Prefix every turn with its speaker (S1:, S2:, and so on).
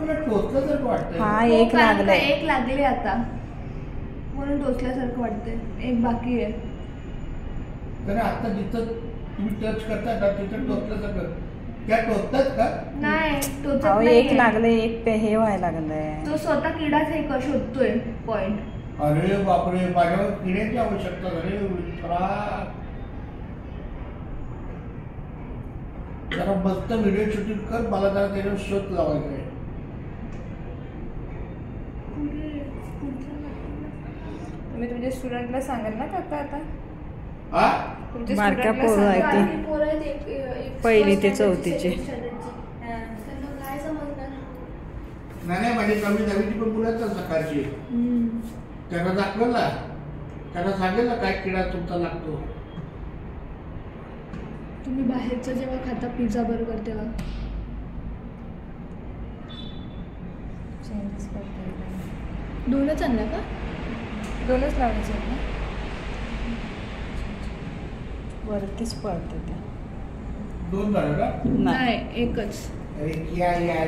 S1: मला टोचल्यासारखं वाटतंय.
S2: हा एक लागलाय.
S3: एक लागले आता म्हणून टोचल्यासारखं वाटतंय. एक बाकी आहे.
S1: तर आता जिथं तुम्ही टच करता का तिथं टोचल्यासारखं त्या टोचतात का?
S3: नाही टोचत
S2: अहो
S3: नाही.
S2: एक लागले एक हे व्हायला लागलंय.
S3: तो स्वतः किडाच हे शोधतोय पॉइंट.
S1: अरे बापरे माझ्यावर किड्याची आवश्यकता झाली. विठ्ठला जरा मस्त व्हिडिओ शूटिंग कर. मला जरा त्याच्यावर शोध लावायचा आहे.
S3: तुम्ही तुमच्या स्टुडंटला सांगाल ना काका आता?
S1: हा
S3: तुमच्या
S2: बारक्या
S3: स्टुडंटला
S2: पोरं आहेत
S3: सांगा.
S2: ती.
S4: पोरं आहेत
S2: पहिली ते चौथीचे.
S4: त्यांना काय समजणार?
S1: नाही माझी कमी दहावीची पण मुलं आहेत सकाळची. त्यांना दाखवेल ना. त्यांना सांगेल ना काय किडा तुमचा लागतो.
S3: तुम्ही बाहेरचं जेव्हा खाता पिझ्झा बर्गर तेव्हा दोनच आणला का? दोनच लावायचे आहेत ना?
S2: वरतीच पळते ते.
S1: दोन झालं का?
S2: नाही
S3: नाही एकच.
S1: अरे क्या यार